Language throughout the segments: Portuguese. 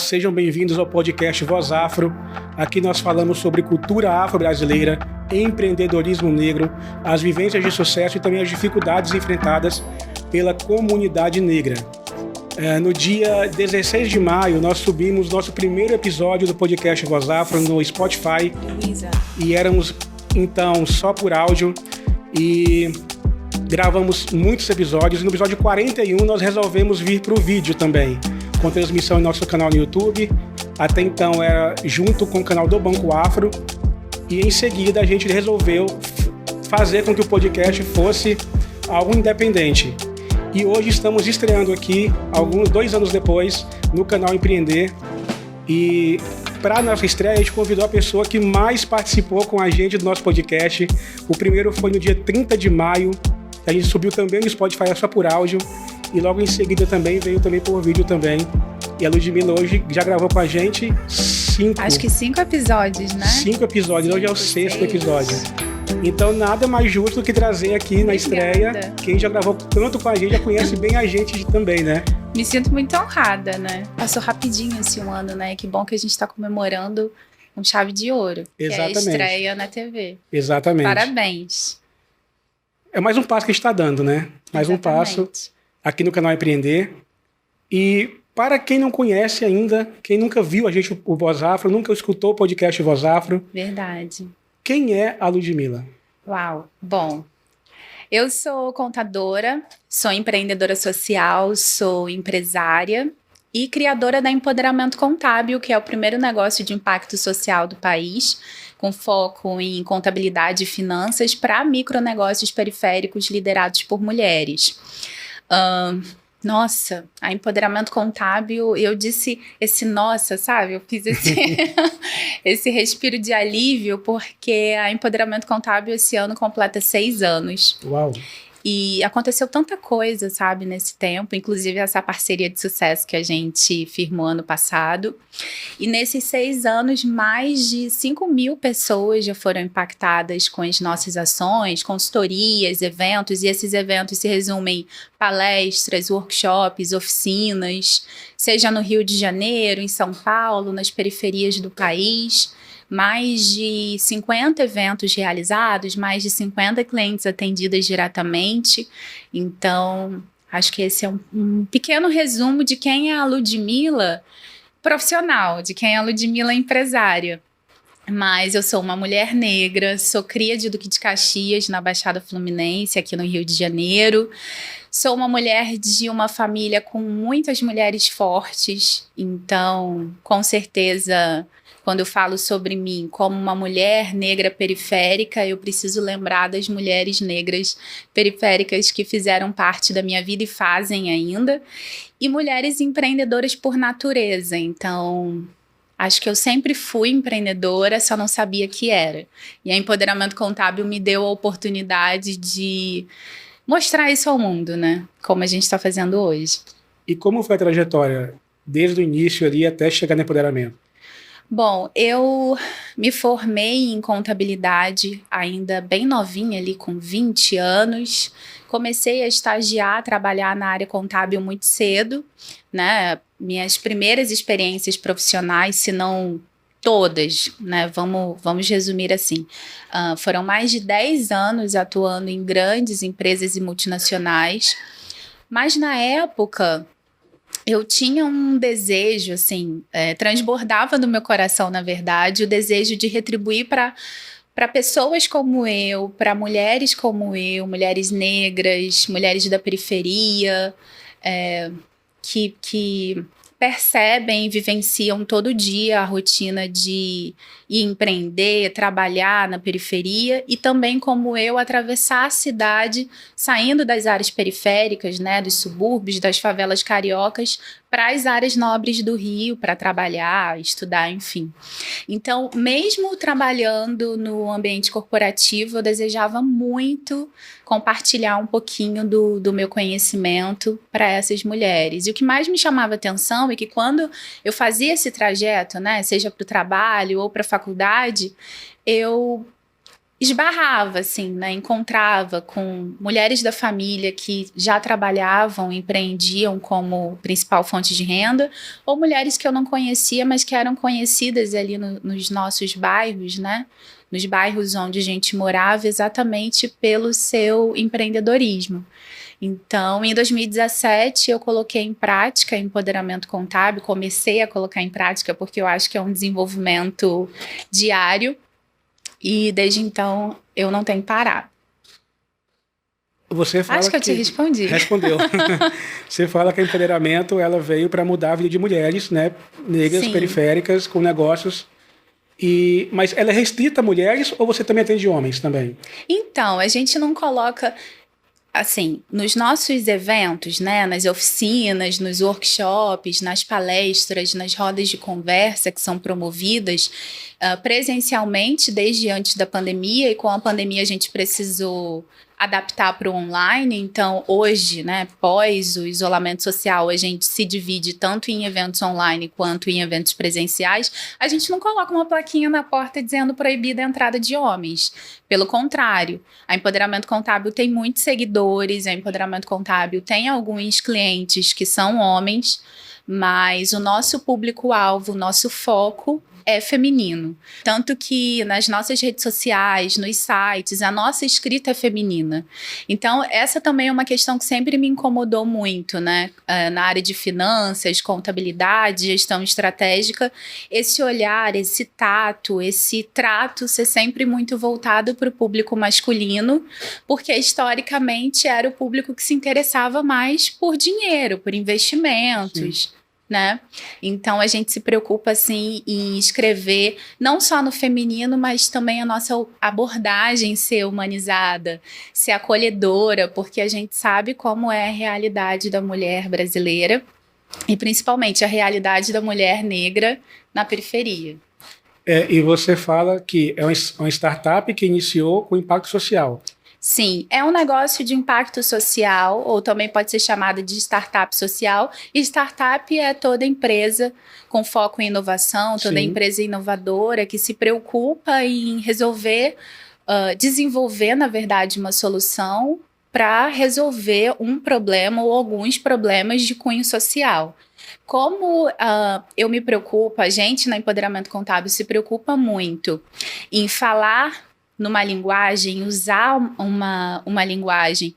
sejam bem-vindos ao podcast Voz Afro. Aqui nós falamos sobre cultura afro-brasileira, empreendedorismo negro, as vivências de sucesso e também as dificuldades enfrentadas pela comunidade negra. No dia 16 de maio, nós subimos nosso primeiro episódio do podcast Voz Afro no Spotify. E éramos, então, só por áudio e gravamos muitos episódios. No episódio 41, nós resolvemos vir para o vídeo também, com transmissão em nosso canal no YouTube. Até então era junto com o canal do Banco Afro. E em seguida a gente resolveu fazer com que o podcast fosse algo independente. E hoje estamos estreando aqui, 2 anos depois, no canal Empreender. E para a nossa estreia, a gente convidou a pessoa que mais participou com a gente do nosso podcast. O primeiro foi no dia 30 de maio. A gente subiu também no Spotify só por áudio. E logo em seguida também veio também por vídeo também. E a Ludmilla hoje já gravou com a gente 5. Acho que 5 episódios, né? 5 episódios. Hoje é o 6º episódio. Então nada mais justo do que trazer aqui na estreia quem já gravou tanto com a gente, já conhece bem a gente também, né? Me sinto muito honrada, né? Passou rapidinho esse ano, né? Que bom que a gente está comemorando com chave de ouro. Exatamente. Que é a estreia na TV. Exatamente. Parabéns. É mais um passo que a gente está dando, né? Mais um passo aqui no canal Empreender. E para quem não conhece ainda, quem nunca viu a gente, o Voz Afro, nunca escutou o podcast Voz Afro. Verdade. Quem é a Ludmilla? Uau, bom. Eu sou contadora, sou empreendedora social, sou empresária e criadora da Empoderamento Contábil, que é o primeiro negócio de impacto social do país, com foco em contabilidade e finanças para micronegócios periféricos liderados por mulheres. Nossa, a Empoderamento Contábil, eu disse sabe? Eu fiz esse respiro de alívio, porque a Empoderamento Contábil esse ano completa 6 anos. Uau! E aconteceu tanta coisa, sabe, nesse tempo, inclusive essa parceria de sucesso que a gente firmou ano passado. E nesses 6 anos, mais de 5.000 pessoas já foram impactadas com as nossas ações, consultorias, eventos, e esses eventos se resumem em palestras, workshops, oficinas, seja no Rio de Janeiro, em São Paulo, nas periferias do país. Mais de 50 eventos realizados, mais de 50 clientes atendidas diretamente. Então, acho que esse é um pequeno resumo de quem é a Ludmilla profissional, de quem é a Ludmilla empresária. Mas eu sou uma mulher negra, sou cria de Duque de Caxias, na Baixada Fluminense, aqui no Rio de Janeiro. Sou uma mulher de uma família com muitas mulheres fortes, então, com certeza, quando eu falo sobre mim como uma mulher negra periférica, eu preciso lembrar das mulheres negras periféricas que fizeram parte da minha vida e fazem ainda, e mulheres empreendedoras por natureza. Então, acho que eu sempre fui empreendedora, só não sabia que era. E a Empoderamento Contábil me deu a oportunidade de mostrar isso ao mundo, né? Como a gente está fazendo hoje. E como foi a trajetória, desde o início ali até chegar no empoderamento? Bom, eu me formei em contabilidade ainda bem novinha, ali com 20 anos. Comecei a estagiar, a trabalhar na área contábil muito cedo, né? Minhas primeiras experiências profissionais, se não todas, né? Vamos resumir assim. Foram mais de 10 anos atuando em grandes empresas e multinacionais. Mas na época eu tinha um desejo, assim, transbordava no meu coração, na verdade, o desejo de retribuir para pessoas como eu, para mulheres como eu, mulheres negras, mulheres da periferia, que percebem e vivenciam todo dia a rotina de ir empreender, trabalhar na periferia, e também como eu atravessar a cidade, saindo das áreas periféricas, né, dos subúrbios, das favelas cariocas, para as áreas nobres do Rio, para trabalhar, estudar, enfim. Então, mesmo trabalhando no ambiente corporativo, eu desejava muito compartilhar um pouquinho do meu conhecimento para essas mulheres. E o que mais me chamava atenção é que quando eu fazia esse trajeto, né, seja para o trabalho ou para a faculdade, eu esbarrava, assim, né? Encontrava com mulheres da família que já trabalhavam, empreendiam como principal fonte de renda, ou mulheres que eu não conhecia, mas que eram conhecidas ali nos nossos bairros, né? Nos bairros onde a gente morava, exatamente pelo seu empreendedorismo. Então, em 2017, eu coloquei em prática empoderamento contábil, comecei a colocar em prática porque eu acho que é um desenvolvimento diário. E desde então eu não tenho parado. Você fala Acho que eu te respondi. Respondeu. Você fala que o empoderamento ela veio para mudar a vida de mulheres, né, negras, Sim. periféricas, com negócios. Mas ela é restrita a mulheres ou você também atende homens também? Então, a gente não coloca... Assim, nos nossos eventos, né, nas oficinas, nos workshops, nas palestras, nas rodas de conversa que são promovidas presencialmente desde antes da pandemia, e com a pandemia a gente precisou adaptar para o online. Então, hoje, né, pós o isolamento social, a gente se divide tanto em eventos online quanto em eventos presenciais. A gente não coloca uma plaquinha na porta dizendo proibida a entrada de homens. Pelo contrário, a Empoderamento Contábil tem muitos seguidores, a Empoderamento Contábil tem alguns clientes que são homens, mas o nosso público-alvo, o nosso foco é feminino. Tanto que nas nossas redes sociais, nos sites, a nossa escrita é feminina. Então, essa também é uma questão que sempre me incomodou muito, né? Na área de finanças, contabilidade, gestão estratégica, esse olhar, esse tato, esse trato ser sempre muito voltado para o público masculino, porque historicamente era o público que se interessava mais por dinheiro, por investimentos. Sim. Né? Então a gente se preocupa assim em escrever não só no feminino, mas também a nossa abordagem ser humanizada, ser acolhedora, porque a gente sabe como é a realidade da mulher brasileira e principalmente a realidade da mulher negra na periferia. E você fala que é uma startup que iniciou com impacto social. Sim, é um negócio de impacto social, ou também pode ser chamada de startup social. E startup é toda empresa com foco em inovação, toda Sim. empresa inovadora que se preocupa em resolver, desenvolver, na verdade, uma solução para resolver um problema ou alguns problemas de cunho social. Como eu me preocupo, a gente na Empoderamento Contábil se preocupa muito em falar numa linguagem, usar uma linguagem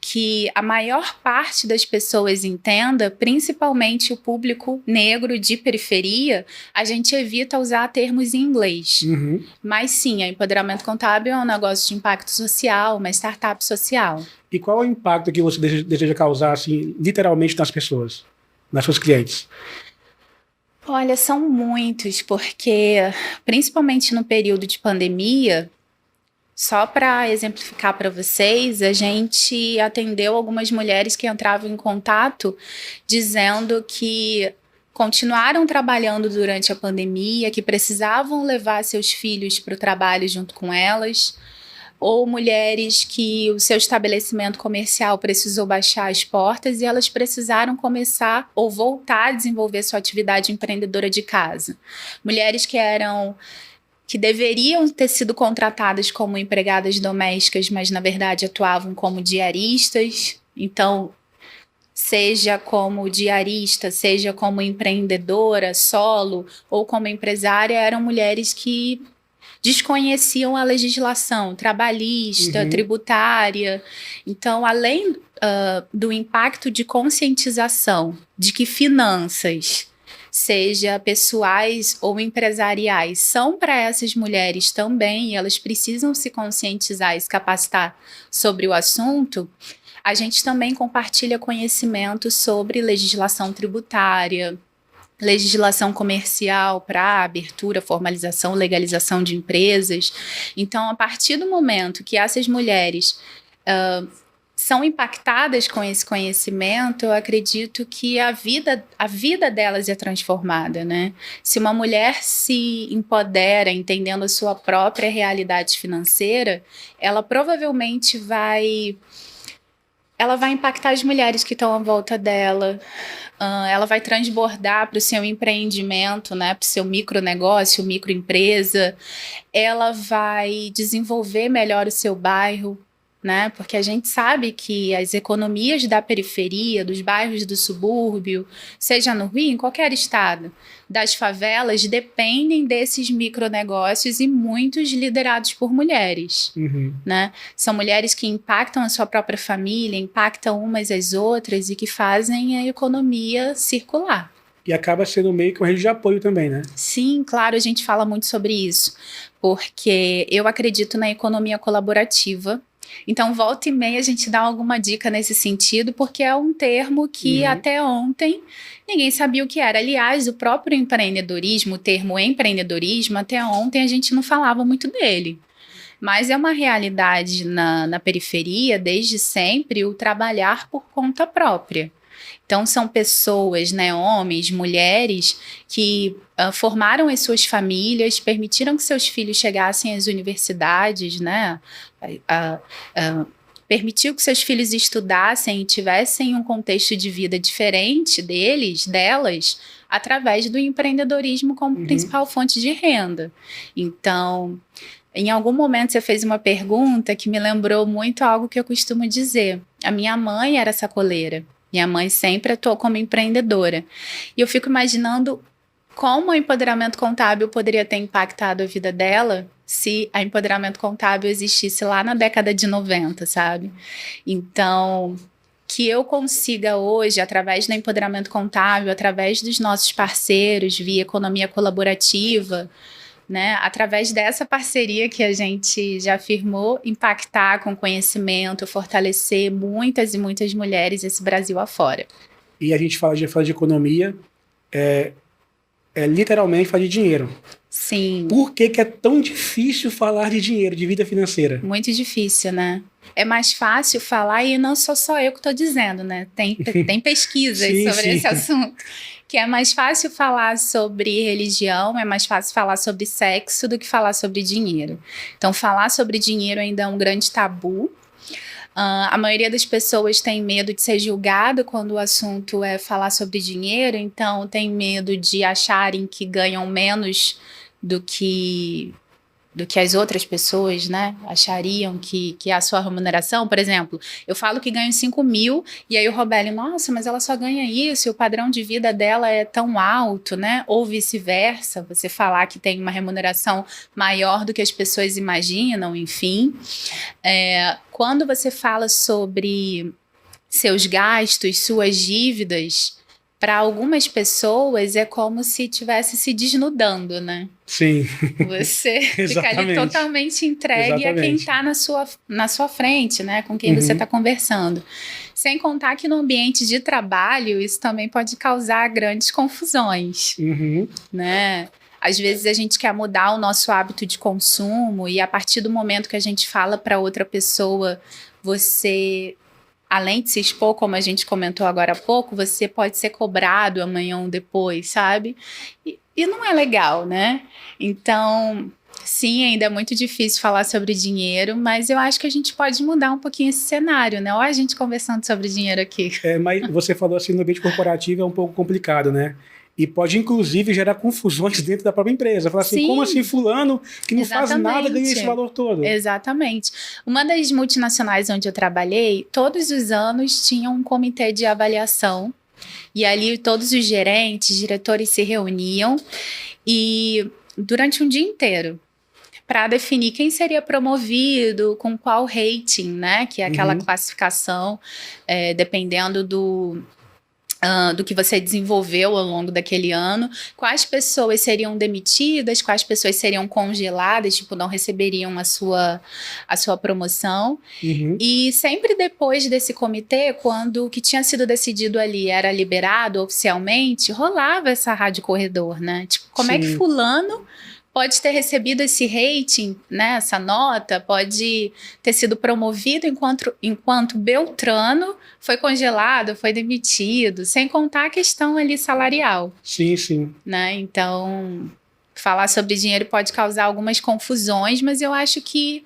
que a maior parte das pessoas entenda, principalmente o público negro de periferia, a gente evita usar termos em inglês. Uhum. Mas sim, a Empoderamento Contábil é um negócio de impacto social, uma startup social. E qual é o impacto que você deseja causar, assim, literalmente nas pessoas, nas suas clientes? Olha, são muitos, porque principalmente no período de pandemia, só para exemplificar para vocês, a gente atendeu algumas mulheres que entravam em contato dizendo que continuaram trabalhando durante a pandemia, que precisavam levar seus filhos para o trabalho junto com elas, ou mulheres que o seu estabelecimento comercial precisou baixar as portas e elas precisaram começar ou voltar a desenvolver sua atividade empreendedora de casa. Mulheres que deveriam ter sido contratadas como empregadas domésticas, mas na verdade atuavam como diaristas. Então, seja como diarista, seja como empreendedora, solo ou como empresária, eram mulheres que desconheciam a legislação trabalhista, tributária. Então, além do impacto de conscientização de que finanças, seja pessoais ou empresariais, são para essas mulheres também, e elas precisam se conscientizar e se capacitar sobre o assunto, a gente também compartilha conhecimento sobre legislação tributária, legislação comercial para abertura, formalização, legalização de empresas. Então, a partir do momento que essas mulheres são impactadas com esse conhecimento, eu acredito que a vida delas é transformada, né? Se uma mulher se empodera entendendo a sua própria realidade financeira, ela provavelmente vai ela vai impactar as mulheres que estão à volta dela, ela vai transbordar para o seu empreendimento, né, para o seu micronegócio, microempresa, ela vai desenvolver melhor o seu bairro, né, porque a gente sabe que as economias da periferia, dos bairros do subúrbio, seja no Rio, em qualquer estado, das favelas, dependem desses micronegócios e muitos liderados por mulheres. Né? São mulheres que impactam a sua própria família, impactam umas às outras e que fazem a economia circular. E acaba sendo meio que uma rede de apoio também, né? Sim, claro, a gente fala muito sobre isso, porque eu acredito na economia colaborativa. Então, volta e meia a gente dá alguma dica nesse sentido, porque é um termo que até ontem ninguém sabia o que era. Aliás, o próprio empreendedorismo, o termo empreendedorismo, até ontem a gente não falava muito dele. Mas é uma realidade na periferia, desde sempre, o trabalhar por conta própria. Então, são pessoas, né, homens, mulheres, que formaram as suas famílias, permitiram que seus filhos chegassem às universidades, né, permitiu que seus filhos estudassem e tivessem um contexto de vida diferente delas, através do empreendedorismo como principal fonte de renda. Então, em algum momento você fez uma pergunta que me lembrou muito algo que eu costumo dizer. A minha mãe era sacoleira. Minha mãe sempre atuou como empreendedora. E eu fico imaginando como o empoderamento contábil poderia ter impactado a vida dela se a empoderamento contábil existisse lá na década de 90, sabe? Então, que eu consiga hoje, através do empoderamento contábil, através dos nossos parceiros, via economia colaborativa, né, através dessa parceria que a gente já firmou, impactar com conhecimento, fortalecer muitas e muitas mulheres esse Brasil afora. E a gente fala de economia, literalmente falar de dinheiro. Sim. Por que é tão difícil falar de dinheiro, de vida financeira? Muito difícil, né? É mais fácil falar, e não sou só eu que estou dizendo, né? Tem pesquisas sobre esse assunto. Que é mais fácil falar sobre religião, é mais fácil falar sobre sexo do que falar sobre dinheiro. Então, falar sobre dinheiro ainda é um grande tabu. A maioria das pessoas tem medo de ser julgado quando o assunto é falar sobre dinheiro, então tem medo de acharem que ganham menos do que as outras pessoas, né, achariam que é a sua remuneração. Por exemplo, eu falo que ganho 5 mil, e aí o Robélio, nossa, mas ela só ganha isso, e o padrão de vida dela é tão alto, né? Ou vice-versa, você falar que tem uma remuneração maior do que as pessoas imaginam, enfim. Quando você fala sobre seus gastos, suas dívidas, para algumas pessoas é como se estivesse se desnudando, né? Sim. Você fica ali totalmente entregue a quem está na sua frente, né? Com quem você está conversando. Sem contar que no ambiente de trabalho isso também pode causar grandes confusões, né? Às vezes a gente quer mudar o nosso hábito de consumo e a partir do momento que a gente fala para outra pessoa, você, além de se expor, como a gente comentou agora há pouco, você pode ser cobrado amanhã ou depois, sabe? E não é legal, né? Então, sim, ainda é muito difícil falar sobre dinheiro, mas eu acho que a gente pode mudar um pouquinho esse cenário, né? Olha a gente conversando sobre dinheiro aqui. Mas você falou assim, no ambiente corporativo é um pouco complicado, né? E pode, inclusive, gerar confusões dentro da própria empresa. Falar assim, como assim fulano que não faz nada ganha esse valor todo? Exatamente. Uma das multinacionais onde eu trabalhei, todos os anos tinha um comitê de avaliação. E ali todos os gerentes, diretores se reuniam e durante um dia inteiro para definir quem seria promovido, com qual rating, né? Que é aquela classificação, dependendo do que você desenvolveu ao longo daquele ano, quais pessoas seriam demitidas, quais pessoas seriam congeladas, tipo, não receberiam a sua promoção. E sempre depois desse comitê, quando o que tinha sido decidido ali era liberado oficialmente, rolava essa rádio corredor, né? Tipo, como é que fulano pode ter recebido esse rating, né, essa nota, pode ter sido promovido enquanto Beltrano foi congelado, foi demitido, sem contar a questão ali salarial. Sim, sim. Né? Então, falar sobre dinheiro pode causar algumas confusões, mas eu acho que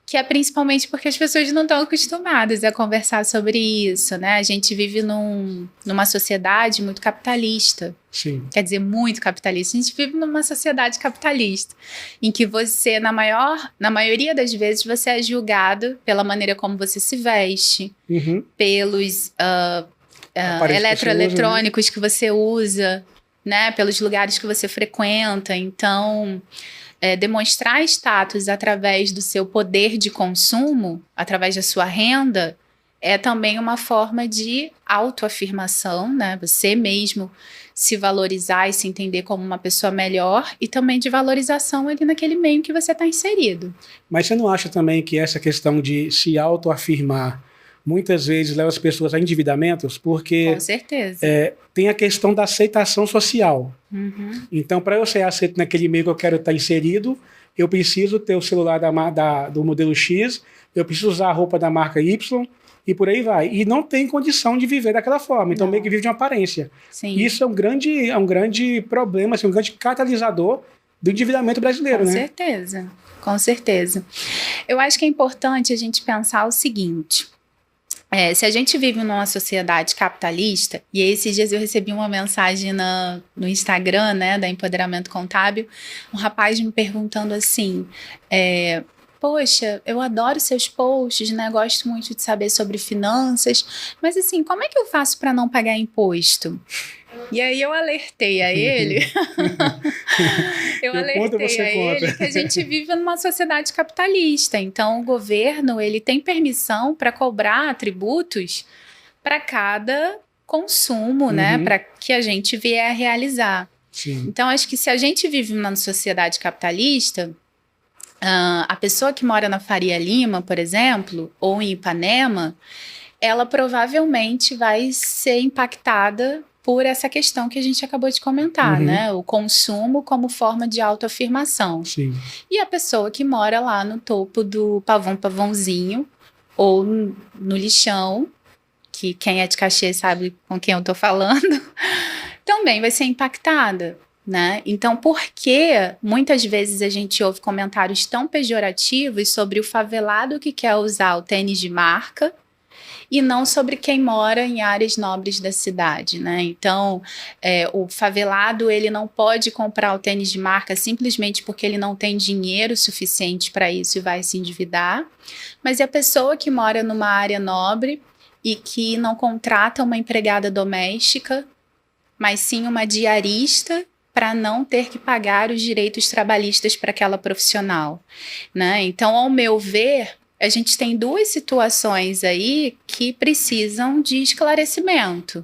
Que é principalmente porque as pessoas não estão acostumadas a conversar sobre isso, né? A gente vive numa sociedade muito capitalista. Sim. Quer dizer, muito capitalista. A gente vive numa sociedade capitalista, em que você, na maioria das vezes, você é julgado pela maneira como você se veste, pelos eletroeletrônicos que você usa, né? Pelos lugares que você frequenta. Então, demonstrar status através do seu poder de consumo, através da sua renda, é também uma forma de autoafirmação, né? Você mesmo se valorizar e se entender como uma pessoa melhor, e também de valorização ali naquele meio que você está inserido. Mas você não acha também que essa questão de se autoafirmar muitas vezes leva as pessoas a endividamentos? Porque com certeza. Tem a questão da aceitação social. Então, para eu ser aceito naquele meio que eu quero estar inserido, eu preciso ter o celular do modelo X, eu preciso usar a roupa da marca Y, e por aí vai. E não tem condição de viver daquela forma. Então, meio que vive de uma aparência. Sim. Isso é um grande problema, assim, um grande catalisador do endividamento brasileiro, né? Com certeza, com certeza. Eu acho que é importante a gente pensar o seguinte. Se a gente vive numa sociedade capitalista, e esses dias eu recebi uma mensagem no Instagram, né, da Empoderamento Contábil, um rapaz me perguntando assim, poxa, eu adoro seus posts, né, gosto muito de saber sobre finanças, mas assim, como é que eu faço para não pagar imposto? E aí eu alertei a ele, que a gente vive numa sociedade capitalista, então o governo ele tem permissão para cobrar tributos para cada consumo, né, para que a gente vier a realizar. Sim. Então acho que se a gente vive numa sociedade capitalista, a pessoa que mora na Faria Lima, por exemplo, ou em Ipanema, ela provavelmente vai ser impactada por essa questão que a gente acabou de comentar, né? O consumo como forma de autoafirmação. Sim. E a pessoa que mora lá no topo do Pavãozinho ou no lixão, que quem é de Caxias sabe com quem eu tô falando, também vai ser impactada, né? Então, por que muitas vezes a gente ouve comentários tão pejorativos sobre o favelado que quer usar o tênis de marca e não sobre quem mora em áreas nobres da cidade, né? Então, o favelado, ele não pode comprar o tênis de marca simplesmente porque ele não tem dinheiro suficiente para isso e vai se endividar, mas é a pessoa que mora numa área nobre e que não contrata uma empregada doméstica, mas sim uma diarista, para não ter que pagar os direitos trabalhistas para aquela profissional, né? Então, ao meu ver, a gente tem duas situações aí que precisam de esclarecimento,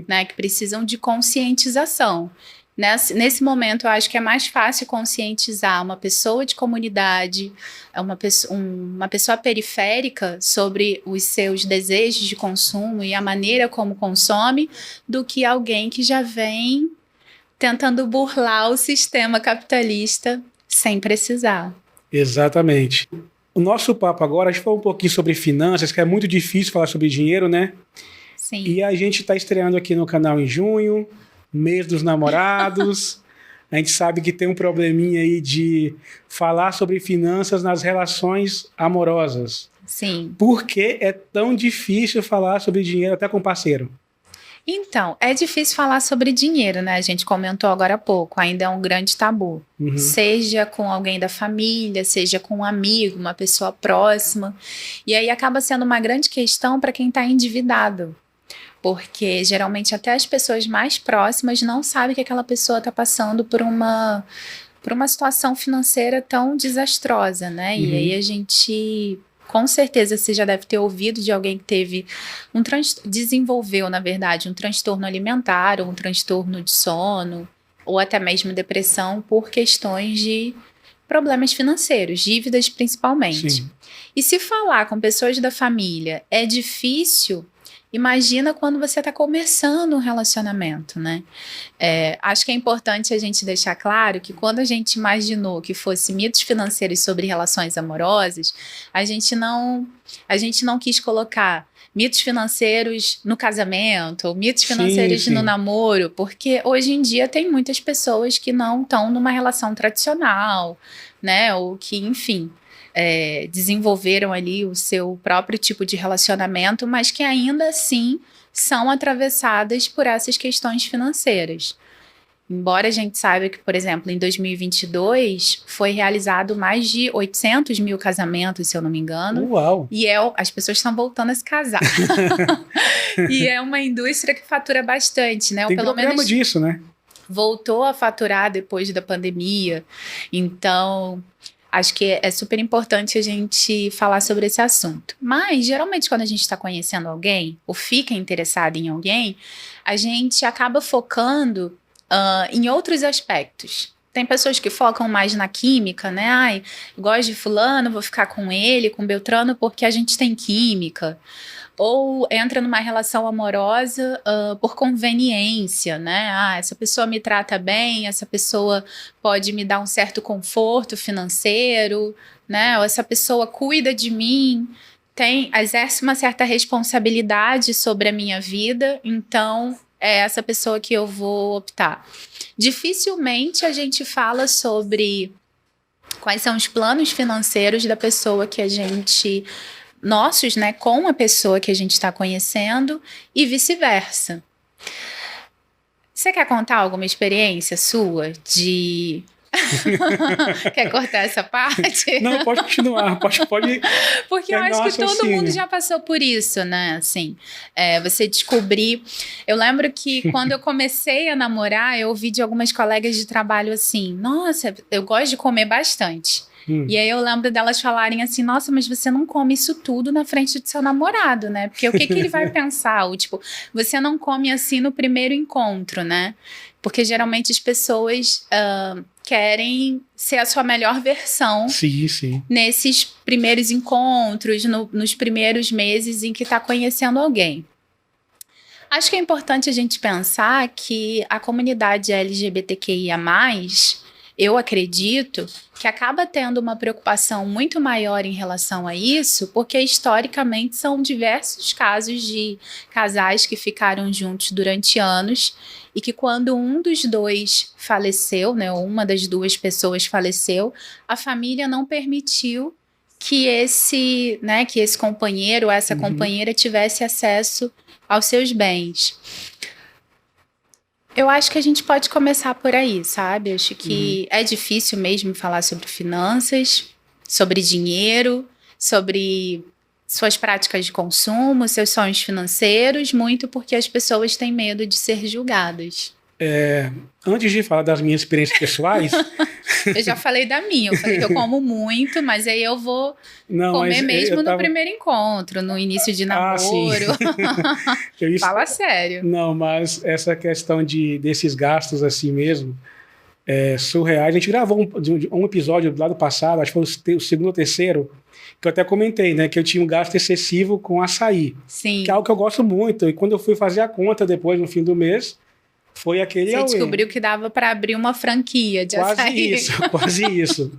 né? Que precisam de conscientização. Nesse momento, eu acho que é mais fácil conscientizar uma pessoa de comunidade, uma pessoa periférica sobre os seus desejos de consumo e a maneira como consome, do que alguém que já vem tentando burlar o sistema capitalista sem precisar. Exatamente. O nosso papo agora, a gente falou um pouquinho sobre finanças, que é muito difícil falar sobre dinheiro, né? Sim. E a gente está estreando aqui no canal em junho, mês dos namorados. A gente sabe que tem um probleminha aí de falar sobre finanças nas relações amorosas. Sim. Por que é tão difícil falar sobre dinheiro até com parceiro? Então, é difícil falar sobre dinheiro, né? A gente comentou agora há pouco, ainda é um grande tabu. Seja com alguém da família, seja com um amigo, uma pessoa próxima. E aí acaba sendo uma grande questão para quem está endividado. Porque geralmente até as pessoas mais próximas não sabem que aquela pessoa está passando por uma situação financeira tão desastrosa, né? E aí a gente... Com certeza você já deve ter ouvido de alguém que teve desenvolveu, na verdade, um transtorno alimentar, ou um transtorno de sono, ou até mesmo depressão por questões de problemas financeiros, dívidas principalmente. Sim. E se falar com pessoas da família é difícil, imagina quando você está começando um relacionamento, né? Acho que é importante a gente deixar claro que quando a gente imaginou que fosse mitos financeiros sobre relações amorosas, a gente não quis colocar mitos financeiros no casamento, ou mitos financeiros no namoro, porque hoje em dia tem muitas pessoas que não estão numa relação tradicional, né? Ou que, enfim, desenvolveram ali o seu próprio tipo de relacionamento, mas que ainda assim são atravessadas por essas questões financeiras. Embora a gente saiba que, por exemplo, em 2022 foi realizado mais de 800 mil casamentos, se eu não me engano. Uau! E as pessoas estão voltando a se casar. E é uma indústria que fatura bastante, né? Tem Ou pelo programa menos disso, né? voltou a faturar depois da pandemia. Então, acho que é super importante a gente falar sobre esse assunto. Mas, geralmente, quando a gente está conhecendo alguém, ou fica interessado em alguém, a gente acaba focando em outros aspectos. Tem pessoas que focam mais na química, né? Ai, gosto de fulano, vou ficar com ele, com Beltrano, porque a gente tem química. Ou entra numa relação amorosa por conveniência, né? Ah, essa pessoa me trata bem, essa pessoa pode me dar um certo conforto financeiro, né? Ou essa pessoa cuida de mim, exerce uma certa responsabilidade sobre a minha vida, então é essa pessoa que eu vou optar. Dificilmente a gente fala sobre quais são os planos financeiros da pessoa que a gente... nossos, né, com a pessoa que a gente está conhecendo e vice-versa. Você quer contar alguma experiência sua de... Quer cortar essa parte? Não, pode continuar, pode. Porque eu acho que todo mundo já passou por isso, né? Assim, você descobrir. Eu lembro que quando eu comecei a namorar, eu ouvi de algumas colegas de trabalho assim: nossa, eu gosto de comer bastante. E aí eu lembro delas falarem assim: nossa, mas você não come isso tudo na frente do seu namorado, né? Porque o que ele vai pensar? Ou, tipo, você não come assim no primeiro encontro, né? Porque geralmente as pessoas querem ser a sua melhor versão. Sim, sim. Nesses primeiros encontros, nos primeiros meses em que está conhecendo alguém. Acho que é importante a gente pensar que a comunidade LGBTQIA+, eu acredito que acaba tendo uma preocupação muito maior em relação a isso, porque historicamente são diversos casos de casais que ficaram juntos durante anos e que quando um dos dois faleceu, né, ou uma das duas pessoas faleceu, a família não permitiu que esse companheiro ou essa companheira tivesse acesso aos seus bens. Eu acho que a gente pode começar por aí, sabe? Acho que é difícil mesmo falar sobre finanças, sobre dinheiro, sobre suas práticas de consumo, seus sonhos financeiros, muito porque as pessoas têm medo de ser julgadas. Antes de falar das minhas experiências pessoais... Eu já falei da minha, eu falei que eu como muito, mas aí eu vou comer mesmo no primeiro encontro, no início de namoro. Fala sério. Não, mas essa questão desses gastos assim mesmo, surreais. A gente gravou um episódio lá do passado, acho que foi o segundo ou terceiro, que eu até comentei, né, que eu tinha um gasto excessivo com açaí. Sim. Que é algo que eu gosto muito. E quando eu fui fazer a conta depois, no fim do mês, foi aquele... Você descobriu que dava para abrir uma franquia de açaí. Quase isso.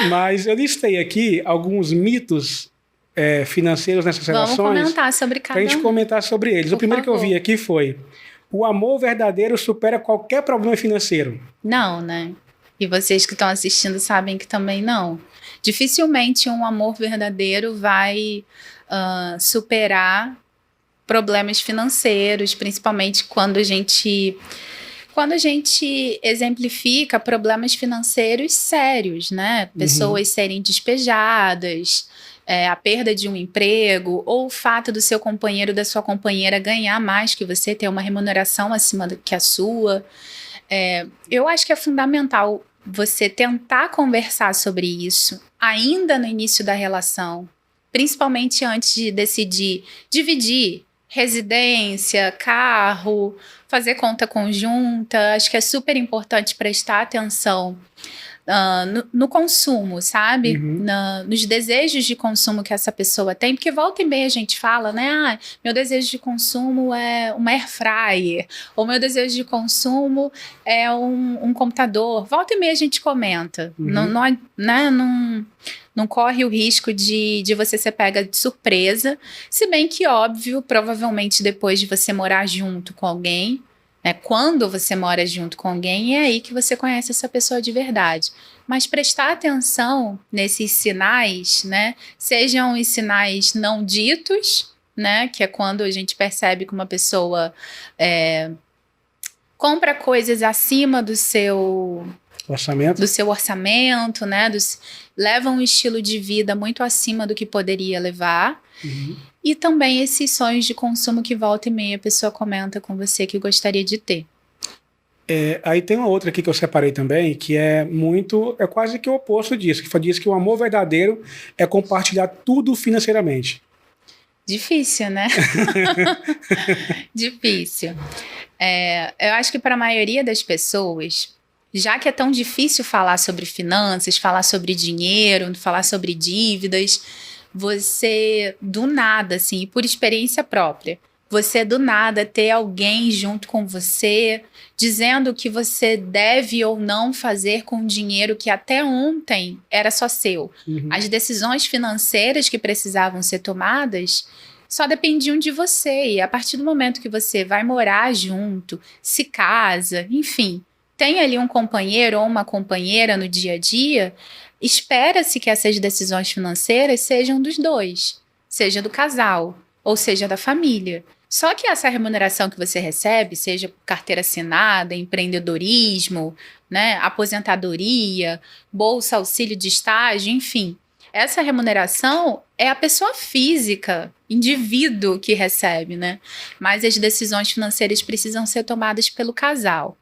Mas eu listei aqui alguns mitos financeiros nessas relações. Vamos comentar sobre cada um. Pra gente comentar sobre eles. O primeiro que eu vi aqui foi: o amor verdadeiro supera qualquer problema financeiro. Não, né? E vocês que estão assistindo sabem que também não. Dificilmente um amor verdadeiro vai superar problemas financeiros, principalmente quando a gente exemplifica problemas financeiros sérios, né? Pessoas serem despejadas, a perda de um emprego, ou o fato do seu companheiro, da sua companheira ganhar mais que você, ter uma remuneração acima que a sua. Eu acho que é fundamental você tentar conversar sobre isso ainda no início da relação, principalmente antes de decidir dividir residência, carro, fazer conta conjunta. Acho que é super importante prestar atenção no consumo, sabe? Nos desejos de consumo que essa pessoa tem, porque volta e meia a gente fala, né? Meu desejo de consumo é uma air fryer, ou meu desejo de consumo é um computador. Volta e meia a gente comenta. Não corre o risco de você ser pega de surpresa, se bem que, óbvio, provavelmente depois de você morar junto com alguém, né, quando você mora junto com alguém, é aí que você conhece essa pessoa de verdade. mas prestar atenção nesses sinais, né? Sejam os sinais não ditos, né? Que é quando a gente percebe que uma pessoa compra coisas acima do seu orçamento, né? Leva um estilo de vida muito acima do que poderia levar. Uhum. E também esses sonhos de consumo que volta e meia a pessoa comenta com você que gostaria de ter. Aí tem uma outra aqui que eu separei também, que é quase que o oposto disso, que diz que o amor verdadeiro é compartilhar tudo financeiramente. Difícil, né? Difícil. Eu acho que para a maioria das pessoas, já que é tão difícil falar sobre finanças, falar sobre dinheiro, falar sobre dívidas, você do nada, assim, por experiência própria, você do nada ter alguém junto com você dizendo o que você deve ou não fazer com o dinheiro que até ontem era só seu. Uhum. As decisões financeiras que precisavam ser tomadas só dependiam de você. E a partir do momento que você vai morar junto, se casa, enfim, tem ali um companheiro ou uma companheira no dia a dia, espera-se que essas decisões financeiras sejam dos dois, seja do casal ou seja da família. Só que essa remuneração que você recebe, seja por carteira assinada, empreendedorismo, né, aposentadoria, bolsa, auxílio de estágio, enfim, essa remuneração é a pessoa física, indivíduo que recebe, né? Mas as decisões financeiras precisam ser tomadas pelo casal.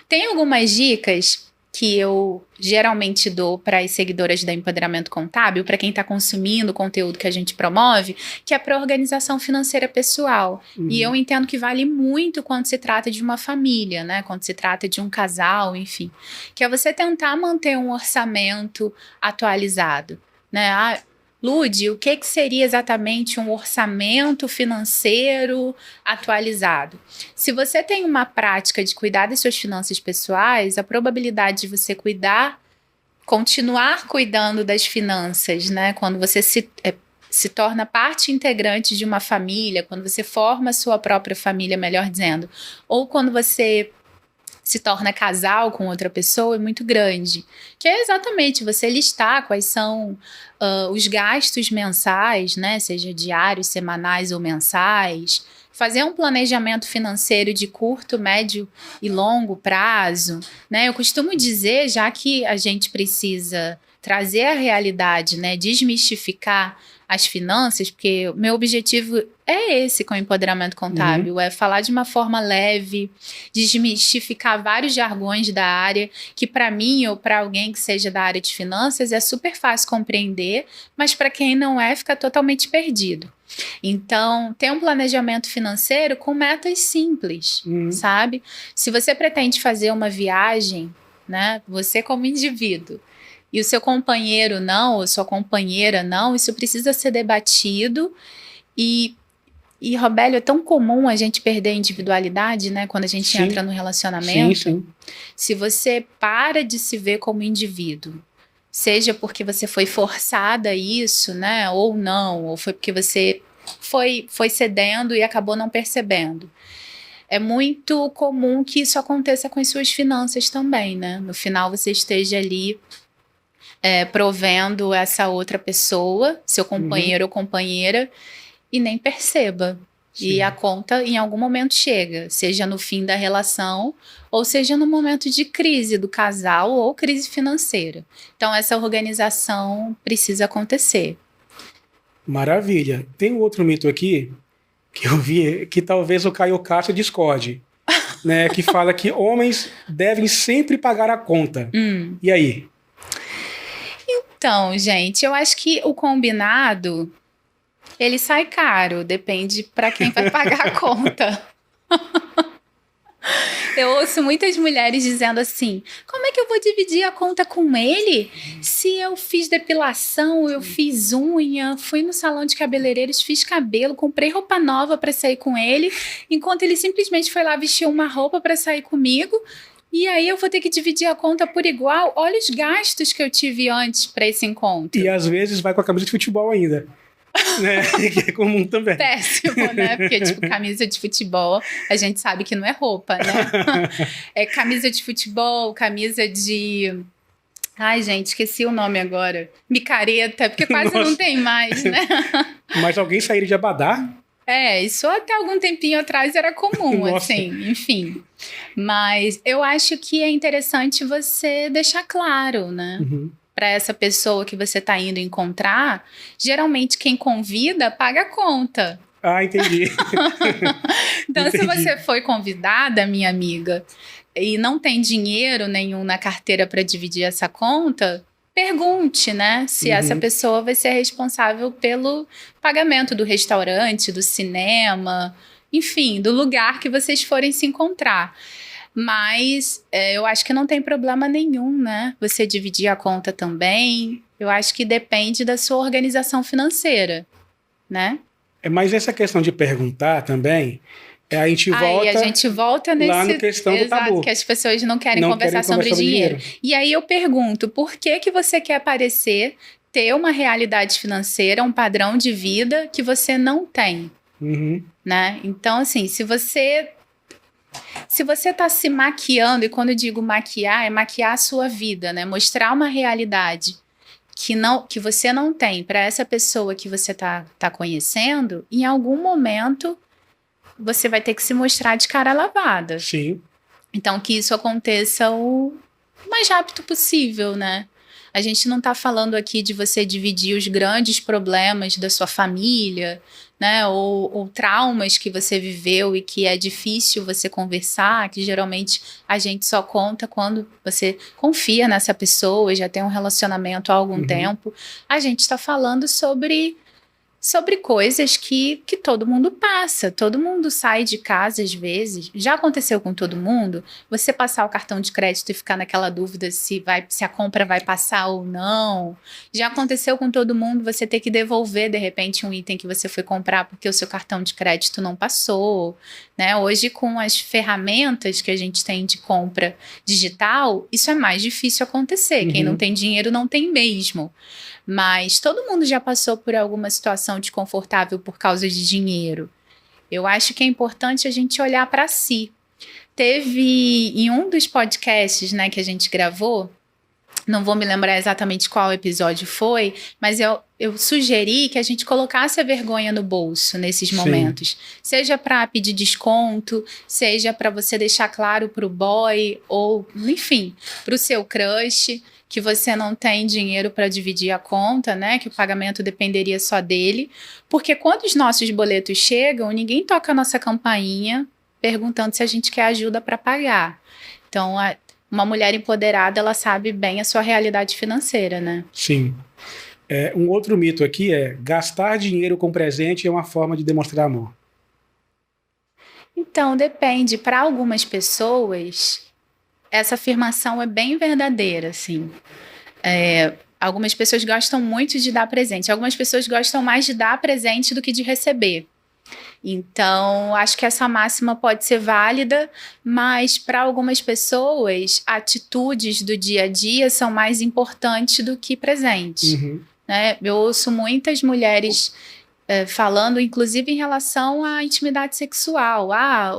Tem algumas dicas que eu geralmente dou para as seguidoras da Empoderamento Contábil, para quem está consumindo o conteúdo que a gente promove, que é para organização financeira pessoal. Uhum. E eu entendo que vale muito quando se trata de uma família, né? Quando se trata de um casal, enfim. Que é você tentar manter um orçamento atualizado, né? Lude, o que seria exatamente um orçamento financeiro atualizado? Se você tem uma prática de cuidar das suas finanças pessoais, a probabilidade de você continuar cuidando das finanças, né? Quando você se torna parte integrante de uma família, quando você forma a sua própria família, melhor dizendo, ou quando você se torna casal com outra pessoa, é muito grande. Que é exatamente você listar quais são os gastos mensais, né? Seja diários, semanais ou mensais. Fazer um planejamento financeiro de curto, médio e longo prazo, né? Eu costumo dizer, já que a gente precisa trazer a realidade, né? Desmistificar as finanças, porque o meu objetivo é esse com o Empoderamento Contábil, é falar de uma forma leve, desmistificar vários jargões da área, que para mim ou para alguém que seja da área de finanças é super fácil compreender, mas para quem não é, fica totalmente perdido. Então, ter um planejamento financeiro com metas simples, sabe? Se você pretende fazer uma viagem, né, você como indivíduo, e o seu companheiro não, ou sua companheira não, isso precisa ser debatido. E Robélio, é tão comum a gente perder a individualidade, né? Quando a gente entra no relacionamento. Sim. Se você para de se ver como indivíduo, seja porque você foi forçada a isso, né? Ou não, ou foi porque você foi cedendo e acabou não percebendo. É muito comum que isso aconteça com as suas finanças também, né? No final você esteja ali provendo essa outra pessoa, seu companheiro ou companheira, e nem perceba. Sim. E a conta em algum momento chega, seja no fim da relação, ou seja no momento de crise do casal ou crise financeira. Então essa organização precisa acontecer. Maravilha. Tem um outro mito aqui, que eu vi, que talvez o Caio Castro discorde, né, que fala que homens devem sempre pagar a conta. E aí? Então, gente, eu acho que o combinado, ele sai caro, depende para quem vai pagar a conta. Eu ouço muitas mulheres dizendo assim, como é que eu vou dividir a conta com ele? Se eu fiz depilação, eu fiz unha, fui no salão de cabeleireiros, fiz cabelo, comprei roupa nova para sair com ele, enquanto ele simplesmente foi lá vestir uma roupa para sair comigo. E aí eu vou ter que dividir a conta por igual. Olha os gastos que eu tive antes para esse encontro. E às vezes vai com a camisa de futebol ainda. Né? Que é comum também. Péssimo, né? Porque, tipo, camisa de futebol, a gente sabe que não é roupa, né? É camisa de futebol, camisa de Ai, gente, esqueci o nome agora. Micareta, porque quase não tem mais, né? Mas alguém sair de Abadá? Isso até algum tempinho atrás era comum, assim, enfim. Mas eu acho que é interessante você deixar claro, né? Para essa pessoa que você está indo encontrar, geralmente quem convida paga a conta. Ah, entendi. Então, entendi. Se você foi convidada, minha amiga, e não tem dinheiro nenhum na carteira para dividir essa conta, pergunte, né? Se essa pessoa vai ser responsável pelo pagamento do restaurante, do cinema, enfim, do lugar que vocês forem se encontrar. Mas eu acho que não tem problema nenhum, né? Você dividir a conta também. Eu acho que depende da sua organização financeira, né? Mas essa questão de perguntar também, a gente volta lá na questão do tabu. Que as pessoas não querem conversar sobre dinheiro. E aí eu pergunto, por que você quer parecer ter uma realidade financeira, um padrão de vida que você não tem? Né? Então, assim, se você está se maquiando, e quando eu digo maquiar, é maquiar a sua vida, né? Mostrar uma realidade que você não tem para essa pessoa que você tá conhecendo, em algum momento você vai ter que se mostrar de cara lavada. Sim. Então, que isso aconteça o mais rápido possível, né? A gente não tá falando aqui de você dividir os grandes problemas da sua família, né? Ou traumas que você viveu e que é difícil você conversar, que geralmente a gente só conta quando você confia nessa pessoa, já tem um relacionamento há algum tempo. A gente está falando sobre coisas que todo mundo passa. Todo mundo sai de casa às vezes. Já aconteceu com todo mundo? Você passar o cartão de crédito e ficar naquela dúvida se a compra vai passar ou não. Já aconteceu com todo mundo você ter que devolver, de repente, um item que você foi comprar porque o seu cartão de crédito não passou, né? Hoje, com as ferramentas que a gente tem de compra digital, isso é mais difícil acontecer. Quem não tem dinheiro não tem mesmo. Mas todo mundo já passou por alguma situação desconfortável por causa de dinheiro. Eu acho que é importante a gente olhar para si. Teve em um dos podcasts, né, que a gente gravou, não vou me lembrar exatamente qual episódio foi, mas eu sugeri que a gente colocasse a vergonha no bolso nesses momentos. Seja para pedir desconto, seja para você deixar claro para o boy, ou, enfim, para o seu crush, que você não tem dinheiro para dividir a conta, né? Que o pagamento dependeria só dele. Porque quando os nossos boletos chegam, ninguém toca a nossa campainha perguntando se a gente quer ajuda para pagar. Então, uma mulher empoderada, ela sabe bem a sua realidade financeira, né? Sim. Um outro mito aqui é gastar dinheiro com presente é uma forma de demonstrar amor. Então, depende. Para algumas pessoas, essa afirmação é bem verdadeira, assim. Algumas pessoas gostam muito de dar presente. Algumas pessoas gostam mais de dar presente do que de receber. Então, acho que essa máxima pode ser válida, mas para algumas pessoas, atitudes do dia a dia são mais importantes do que presentes. Né? Eu ouço muitas mulheres falando, inclusive, em relação à intimidade sexual.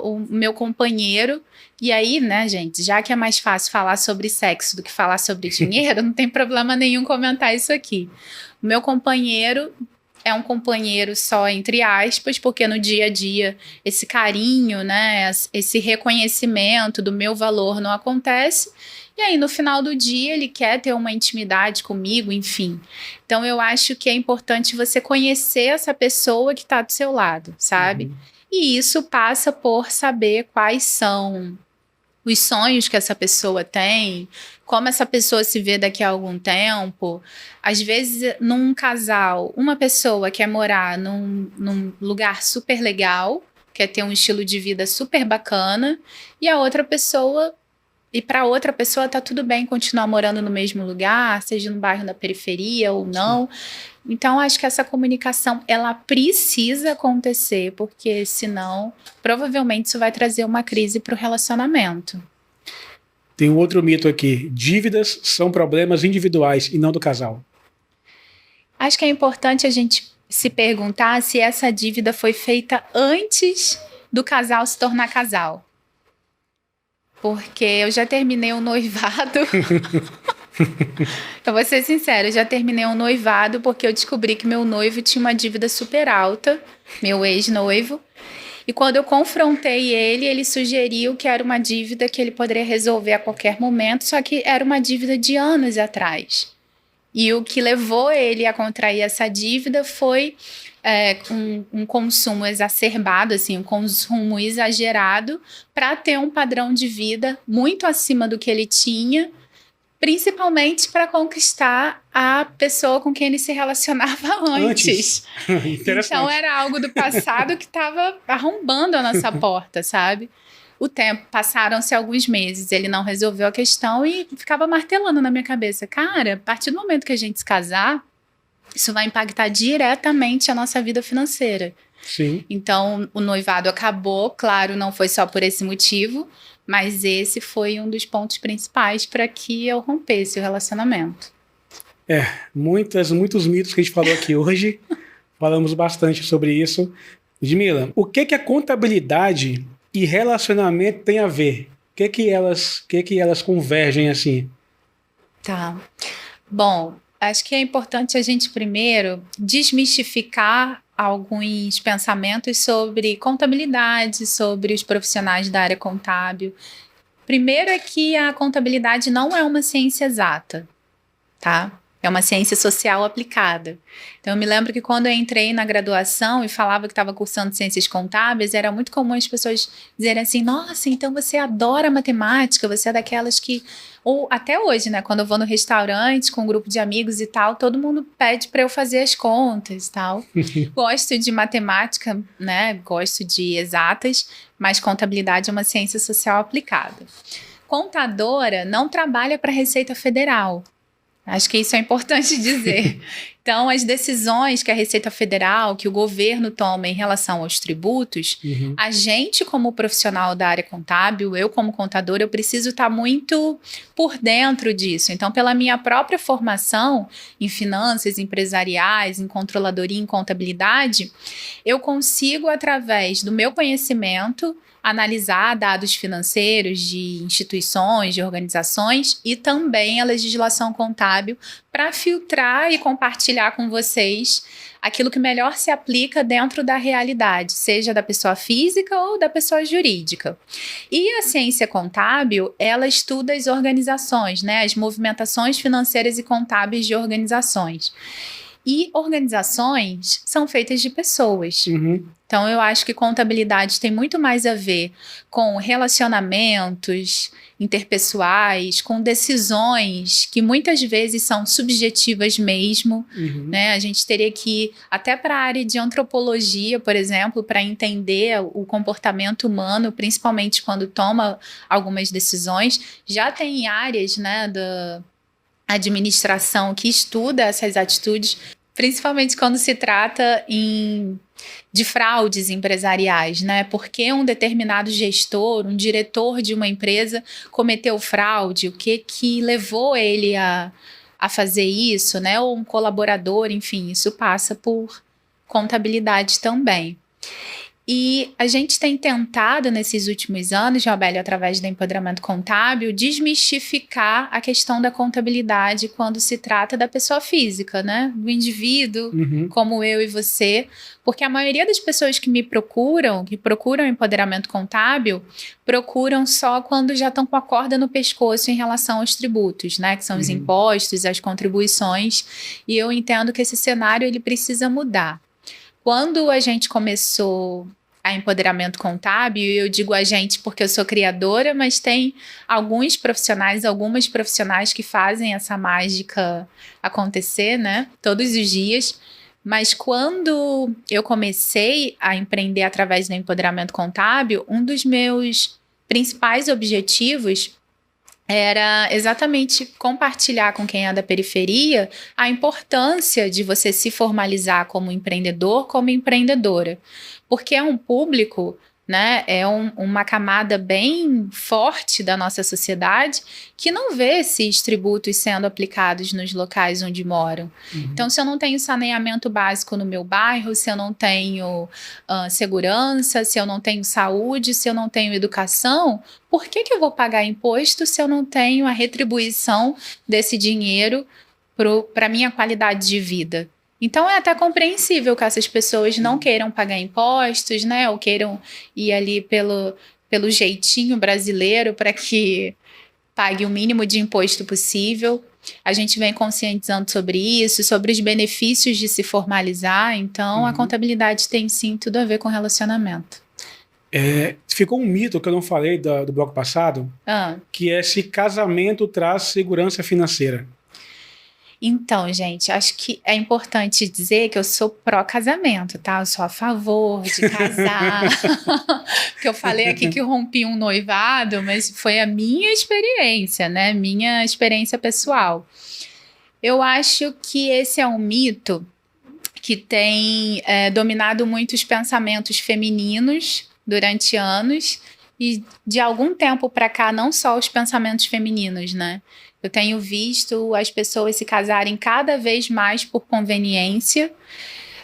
O meu companheiro... E aí, né, gente, já que é mais fácil falar sobre sexo do que falar sobre dinheiro, não tem problema nenhum comentar isso aqui. O meu companheiro é um companheiro só entre aspas, porque no dia a dia esse carinho, né, esse reconhecimento do meu valor não acontece. E aí, no final do dia, ele quer ter uma intimidade comigo, enfim. Então, eu acho que é importante você conhecer essa pessoa que está do seu lado, sabe? E isso passa por saber quais são os sonhos que essa pessoa tem, como essa pessoa se vê daqui a algum tempo. Às vezes, num casal, uma pessoa quer morar num lugar super legal, quer ter um estilo de vida super bacana, e a outra pessoa... E para outra pessoa tá tudo bem continuar morando no mesmo lugar, seja no bairro da periferia ou não. Então, acho que essa comunicação, ela precisa acontecer, porque senão, provavelmente isso vai trazer uma crise para o relacionamento. Tem um outro mito aqui. Dívidas são problemas individuais e não do casal. Acho que é importante a gente se perguntar se essa dívida foi feita antes do casal se tornar casal. Porque eu já terminei o noivado Eu vou ser sincera, eu já terminei um noivado porque eu descobri que meu noivo tinha uma dívida super alta, meu ex-noivo. E quando eu confrontei ele, ele sugeriu que era uma dívida que ele poderia resolver a qualquer momento, só que era uma dívida de anos atrás. E o que levou ele a contrair essa dívida foi um consumo exacerbado, assim, um consumo exagerado, para ter um padrão de vida muito acima do que ele tinha, principalmente para conquistar a pessoa com quem ele se relacionava antes. Então era algo do passado que estava arrombando a nossa porta, sabe? O tempo, passaram-se alguns meses, ele não resolveu a questão e ficava martelando na minha cabeça. Cara, a partir do momento que a gente se casar, isso vai impactar diretamente a nossa vida financeira. Sim. Então, o noivado acabou, claro, não foi só por esse motivo, mas esse foi um dos pontos principais para que eu rompesse o relacionamento. Muitos mitos que a gente falou aqui hoje. Falamos bastante sobre isso. Ludmila, o que a contabilidade e relacionamento têm a ver? O que elas convergem assim? Tá. Bom, acho que é importante a gente primeiro desmistificar alguns pensamentos sobre contabilidade, sobre os profissionais da área contábil. Primeiro é que a contabilidade não é uma ciência exata, tá? É uma ciência social aplicada. Então, eu me lembro que quando eu entrei na graduação e falava que estava cursando ciências contábeis, era muito comum as pessoas dizerem assim, nossa, então você adora matemática, você é daquelas que... Ou até hoje, né, quando eu vou no restaurante com um grupo de amigos e tal, todo mundo pede para eu fazer as contas e tal. Gosto de matemática, né, gosto de exatas, mas contabilidade é uma ciência social aplicada. Contadora não trabalha para a Receita Federal. Acho que isso é importante dizer. Então, as decisões que a Receita Federal, que o governo toma em relação aos tributos, a gente, como profissional da área contábil, eu como contador, eu preciso estar muito por dentro disso. Então, pela minha própria formação em finanças empresariais, em controladoria, em contabilidade, eu consigo, através do meu conhecimento, analisar dados financeiros de instituições, de organizações e também a legislação contábil para filtrar e compartilhar com vocês aquilo que melhor se aplica dentro da realidade, seja da pessoa física ou da pessoa jurídica. E a ciência contábil, ela estuda as organizações, né, as movimentações financeiras e contábeis de organizações. E organizações são feitas de pessoas. Então, eu acho que contabilidade tem muito mais a ver com relacionamentos interpessoais, com decisões que muitas vezes são subjetivas mesmo. Né? A gente teria que ir até para a área de antropologia, por exemplo, para entender o comportamento humano, principalmente quando toma algumas decisões. Já tem áreas, né, da administração que estuda essas atitudes, principalmente quando se trata de fraudes empresariais, né? Porque um determinado gestor, um diretor de uma empresa cometeu fraude, o que levou ele a fazer isso, né? Ou um colaborador, enfim, isso passa por contabilidade também. E a gente tem tentado, nesses últimos anos, Joabélio, através do empoderamento contábil, desmistificar a questão da contabilidade quando se trata da pessoa física, né? Do indivíduo, como eu e você. Porque a maioria das pessoas que procuram empoderamento contábil, procuram só quando já estão com a corda no pescoço em relação aos tributos, né? Que são os impostos, as contribuições. E eu entendo que esse cenário ele precisa mudar. Quando a gente começou a empoderamento contábil, eu digo a gente porque eu sou criadora, mas tem algumas profissionais que fazem essa mágica acontecer, né? Todos os dias. Mas quando eu comecei a empreender através do empoderamento contábil, um dos meus principais objetivos era exatamente compartilhar com quem é da periferia a importância de você se formalizar como empreendedor, como empreendedora. Porque é um público né? É uma camada bem forte da nossa sociedade que não vê esses tributos sendo aplicados nos locais onde moram. Então, se eu não tenho saneamento básico no meu bairro, se eu não tenho segurança, se eu não tenho saúde, se eu não tenho educação, por que eu vou pagar imposto se eu não tenho a retribuição desse dinheiro para a minha qualidade de vida? Então é até compreensível que essas pessoas não queiram pagar impostos, né? Ou queiram ir ali pelo jeitinho brasileiro para que pague o mínimo de imposto possível. A gente vem conscientizando sobre isso, sobre os benefícios de se formalizar. Então a contabilidade tem sim tudo a ver com relacionamento. Ficou um mito que eu não falei do bloco passado, que é se casamento traz segurança financeira. Então, gente, acho que é importante dizer que eu sou pró-casamento, tá? Eu sou a favor de casar. Porque eu falei aqui que eu rompi um noivado, mas foi a minha experiência, né? Minha experiência pessoal. Eu acho que esse é um mito que tem dominado muitos pensamentos femininos durante anos e de algum tempo para cá, não só os pensamentos femininos, né? Eu tenho visto as pessoas se casarem cada vez mais por conveniência,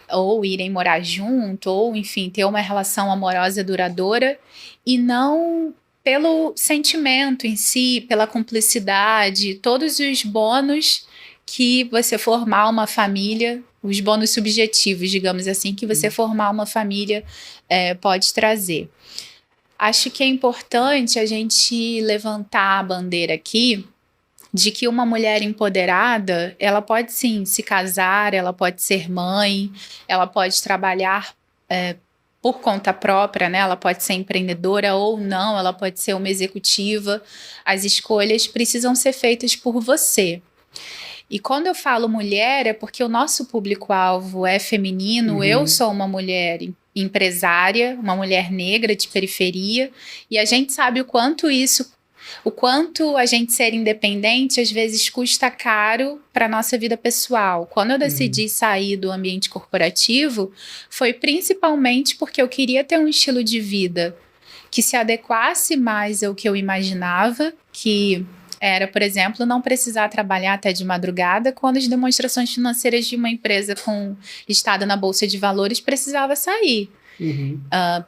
ou irem morar junto, ou, enfim, ter uma relação amorosa duradoura, e não pelo sentimento em si, pela cumplicidade, todos os bônus que você formar uma família, os bônus subjetivos, digamos assim, que você formar uma família pode trazer. Acho que é importante a gente levantar a bandeira aqui de que uma mulher empoderada, ela pode sim se casar, ela pode ser mãe, ela pode trabalhar por conta própria, né? Ela pode ser empreendedora ou não, ela pode ser uma executiva. As escolhas precisam ser feitas por você. E quando eu falo mulher, é porque o nosso público-alvo é feminino. Eu sou uma mulher empresária, uma mulher negra de periferia, e a gente sabe o quanto a gente ser independente às vezes custa caro para a nossa vida pessoal. Quando eu decidi sair do ambiente corporativo, foi principalmente porque eu queria ter um estilo de vida que se adequasse mais ao que eu imaginava, que era, por exemplo, não precisar trabalhar até de madrugada quando as demonstrações financeiras de uma empresa listada na Bolsa de Valores precisava sair.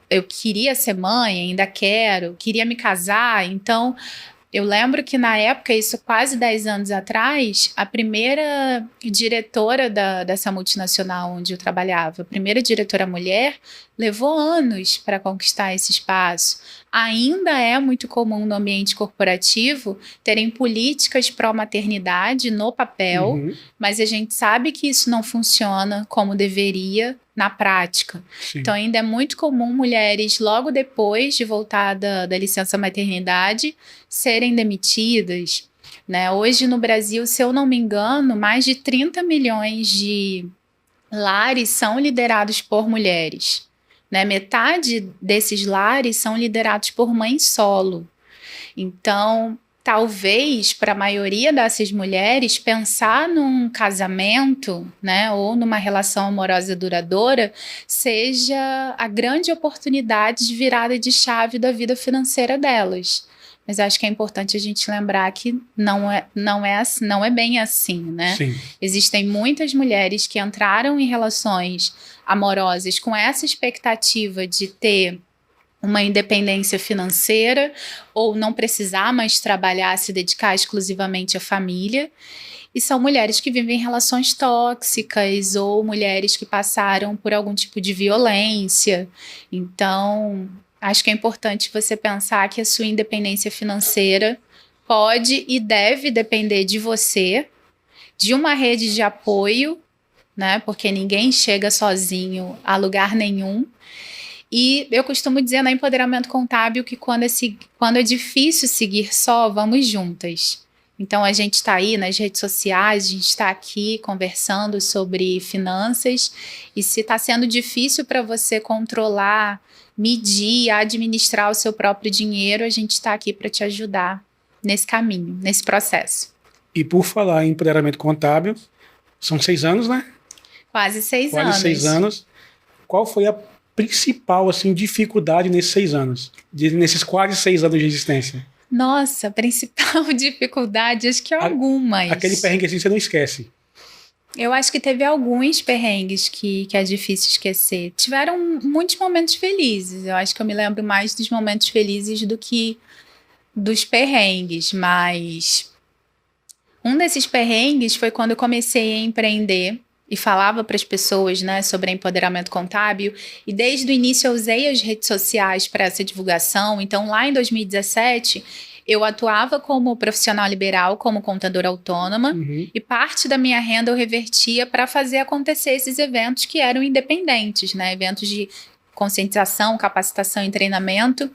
Eu queria ser mãe, ainda queria me casar. Então eu lembro que na época, isso quase 10 anos atrás, a primeira diretora dessa multinacional onde eu trabalhava, a primeira diretora mulher, levou anos para conquistar esse espaço. Ainda é muito comum no ambiente corporativo terem políticas pró-maternidade no papel, mas a gente sabe que isso não funciona como deveria na prática. Sim. Então ainda é muito comum mulheres, logo depois de voltar da licença maternidade, serem demitidas, né? Hoje no Brasil, se eu não me engano, mais de 30 milhões de lares são liderados por mulheres, né? Metade desses lares são liderados por mães solo. Então, talvez para a maioria dessas mulheres pensar num casamento, né, ou numa relação amorosa duradoura seja a grande oportunidade de virada de chave da vida financeira delas. Mas acho que é importante a gente lembrar que não é bem assim, né? Sim. Existem muitas mulheres que entraram em relações amorosas com essa expectativa de ter uma independência financeira ou não precisar mais trabalhar, se dedicar exclusivamente à família. E são mulheres que vivem relações tóxicas ou mulheres que passaram por algum tipo de violência. Então, acho que é importante você pensar que a sua independência financeira pode e deve depender de você, de uma rede de apoio, né? Porque ninguém chega sozinho a lugar nenhum. E eu costumo dizer no empoderamento contábil que quando é difícil seguir só, vamos juntas. Então a gente está aí nas redes sociais, a gente está aqui conversando sobre finanças, e se está sendo difícil para você controlar, medir, administrar o seu próprio dinheiro, a gente está aqui para te ajudar nesse caminho, nesse processo. E por falar em empoderamento contábil, são 6 anos, né? Quase 6 anos. Quase 6 anos. Qual foi a principal assim, dificuldade nesses 6 anos? Nesses quase 6 anos de existência? Nossa, a principal dificuldade, acho que algumas. Aquele perrengue assim você não esquece. Eu acho que teve alguns perrengues que é difícil esquecer. Tiveram muitos momentos felizes. Eu acho que eu me lembro mais dos momentos felizes do que dos perrengues. Mas um desses perrengues foi quando eu comecei a empreender e falava para as pessoas, né, sobre empoderamento contábil. E desde o início eu usei as redes sociais para essa divulgação. Então, lá em 2017... eu atuava como profissional liberal, como contadora autônoma, e parte da minha renda eu revertia para fazer acontecer esses eventos que eram independentes, né? Eventos de conscientização, capacitação e treinamento.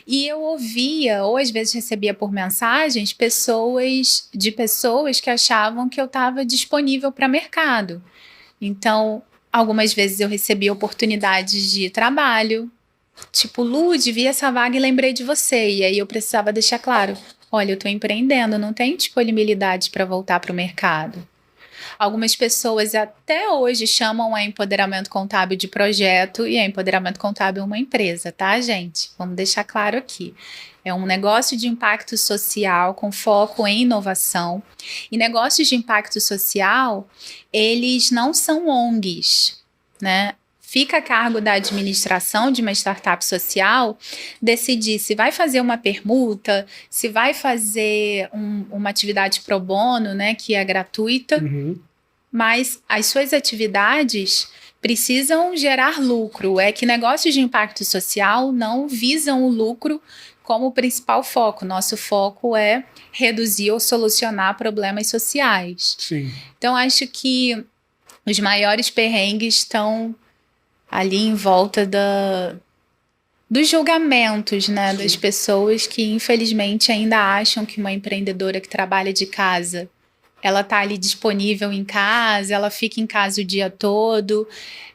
E eu ouvia, ou às vezes recebia por mensagens, pessoas que achavam que eu estava disponível para mercado. Então, algumas vezes eu recebia oportunidades de trabalho, tipo, Lud, vi essa vaga e lembrei de você. E aí eu precisava deixar claro, olha, eu estou empreendendo, não tenho disponibilidade para voltar para o mercado. Algumas pessoas até hoje chamam a empoderamento contábil de projeto e a empoderamento contábil uma empresa, tá, gente? Vamos deixar claro aqui. É um negócio de impacto social com foco em inovação. E negócios de impacto social, eles não são ONGs, né? Fica a cargo da administração de uma startup social decidir se vai fazer uma permuta, se vai fazer uma atividade pro bono, né, que é gratuita, mas as suas atividades precisam gerar lucro. É que negócios de impacto social não visam o lucro como principal foco. Nosso foco é reduzir ou solucionar problemas sociais. Sim. Então, acho que os maiores perrengues estão ali em volta dos julgamentos, né, das pessoas que infelizmente ainda acham que uma empreendedora que trabalha de casa, ela tá ali disponível em casa, ela fica em casa o dia todo.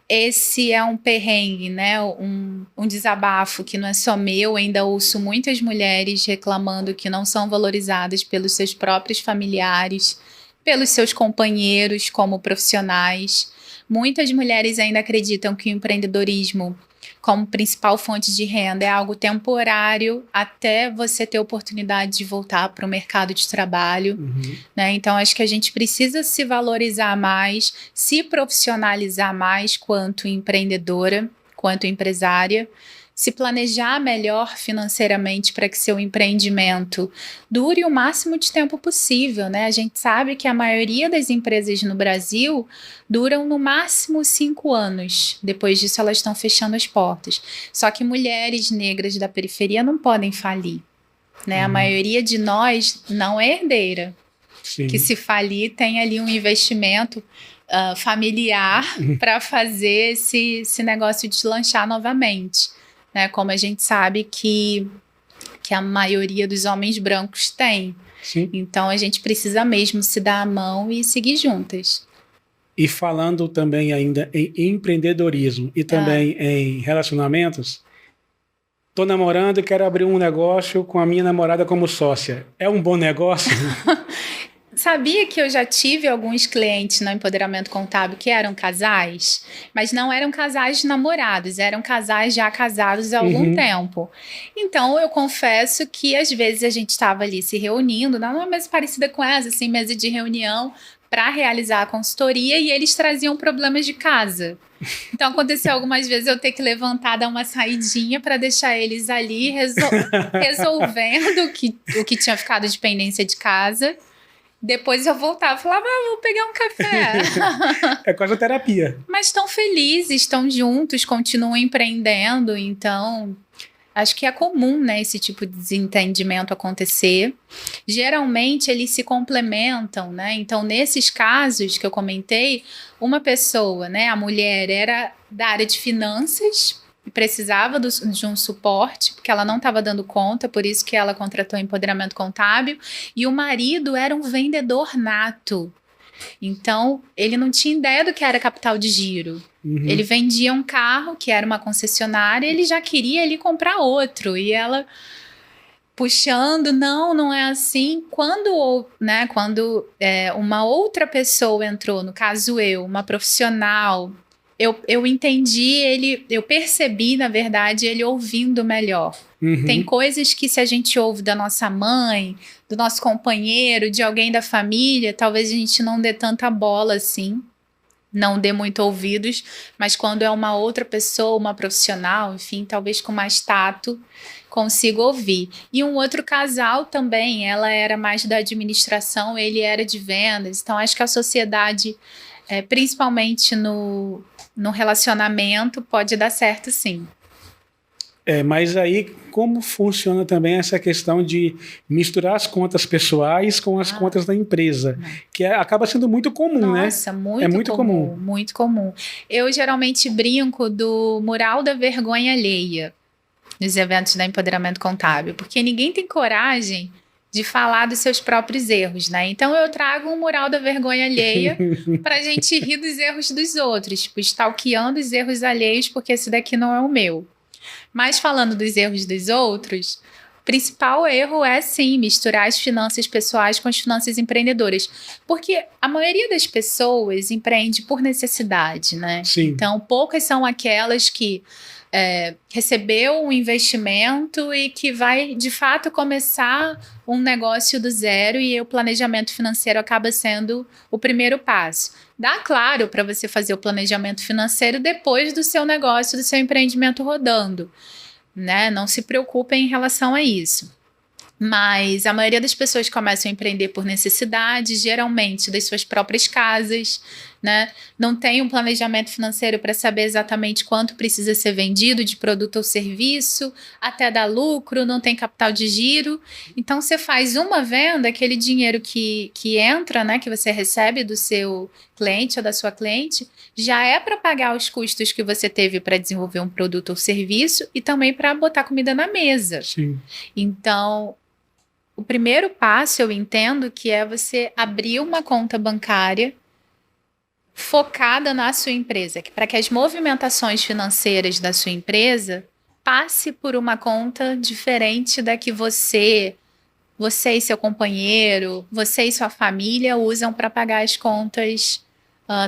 Esse é um perrengue, né, um desabafo que não é só meu, ainda ouço muitas mulheres reclamando que não são valorizadas pelos seus próprios familiares, pelos seus companheiros como profissionais. Muitas mulheres ainda acreditam que o empreendedorismo como principal fonte de renda é algo temporário até você ter oportunidade de voltar para o mercado de trabalho, né? Então, acho que a gente precisa se valorizar mais, se profissionalizar mais quanto empreendedora, quanto empresária, se planejar melhor financeiramente para que seu empreendimento dure o máximo de tempo possível, né? A gente sabe que a maioria das empresas no Brasil duram no máximo 5 anos. Depois disso, elas estão fechando as portas. Só que mulheres negras da periferia não podem falir, né? A maioria de nós não é herdeira. Sim. Que se falir tem ali um investimento familiar para fazer esse negócio deslanchar novamente. Né, como a gente sabe que a maioria dos homens brancos tem. Sim. Então, a gente precisa mesmo se dar a mão e seguir juntas. E falando também ainda em empreendedorismo e também em relacionamentos, tô namorando e quero abrir um negócio com a minha namorada como sócia. É um bom negócio? Sabia que eu já tive alguns clientes no empoderamento contábil que eram casais, mas não eram casais de namorados, eram casais já casados há algum tempo. Então, eu confesso que às vezes a gente estava ali se reunindo, não é mesa parecida com essa, assim, mesa de reunião para realizar a consultoria, e eles traziam problemas de casa. Então, aconteceu algumas vezes eu ter que levantar, dar uma saidinha para deixar eles ali resolvendo o que tinha ficado de pendência de casa. Depois eu voltava e falava, vou pegar um café. É quase terapia. Mas estão felizes, estão juntos, continuam empreendendo. Então, acho que é comum, né, esse tipo de desentendimento acontecer. Geralmente, eles se complementam, né? Então, nesses casos que eu comentei, uma pessoa, né, a mulher era da área de finanças, precisava de um suporte, porque ela não estava dando conta, por isso que ela contratou empoderamento contábil, e o marido era um vendedor nato. Então, ele não tinha ideia do que era capital de giro. Ele vendia um carro, que era uma concessionária, e ele já queria ali comprar outro, e ela puxando, não é assim. Quando uma outra pessoa entrou, no caso eu, uma profissional eu entendi ele, eu percebi, na verdade, ele ouvindo melhor. Tem coisas que se a gente ouve da nossa mãe, do nosso companheiro, de alguém da família, talvez a gente não dê tanta bola assim, não dê muito ouvidos, mas quando é uma outra pessoa, uma profissional, enfim, talvez com mais tato, consigo ouvir. E um outro casal também, ela era mais da administração, ele era de vendas, então acho que a sociedade, principalmente no relacionamento, pode dar certo sim. Mas aí, como funciona também essa questão de misturar as contas pessoais com as contas da empresa? Que acaba sendo muito comum, né? Nossa, muito comum. Muito comum. Eu geralmente brinco do mural da vergonha alheia nos eventos da Empoderamento Contábil, porque ninguém tem coragem de falar dos seus próprios erros, né? Então eu trago um mural da vergonha alheia pra gente rir dos erros dos outros, tipo, stalkeando os erros alheios, porque esse daqui não é o meu. Mas falando dos erros dos outros, o principal erro é, sim, misturar as finanças pessoais com as finanças empreendedoras. Porque a maioria das pessoas empreende por necessidade, né? Sim. Então, poucas são aquelas que recebeu um investimento e que vai, de fato, começar um negócio do zero, e o planejamento financeiro acaba sendo o primeiro passo. Dá claro para você fazer o planejamento financeiro depois do seu negócio, do seu empreendimento rodando, né? Não se preocupem em relação a isso. Mas a maioria das pessoas começam a empreender por necessidade, geralmente das suas próprias casas, né? Não tem um planejamento financeiro para saber exatamente quanto precisa ser vendido de produto ou serviço, até dar lucro, não tem capital de giro. Então, você faz uma venda, aquele dinheiro que entra, né, que você recebe do seu cliente ou da sua cliente, já é para pagar os custos que você teve para desenvolver um produto ou serviço e também para botar comida na mesa. Sim. Então, o primeiro passo, eu entendo, que é você abrir uma conta bancária focada na sua empresa, para que as movimentações financeiras da sua empresa passe por uma conta diferente da que você e seu companheiro, você e sua família usam para pagar as contas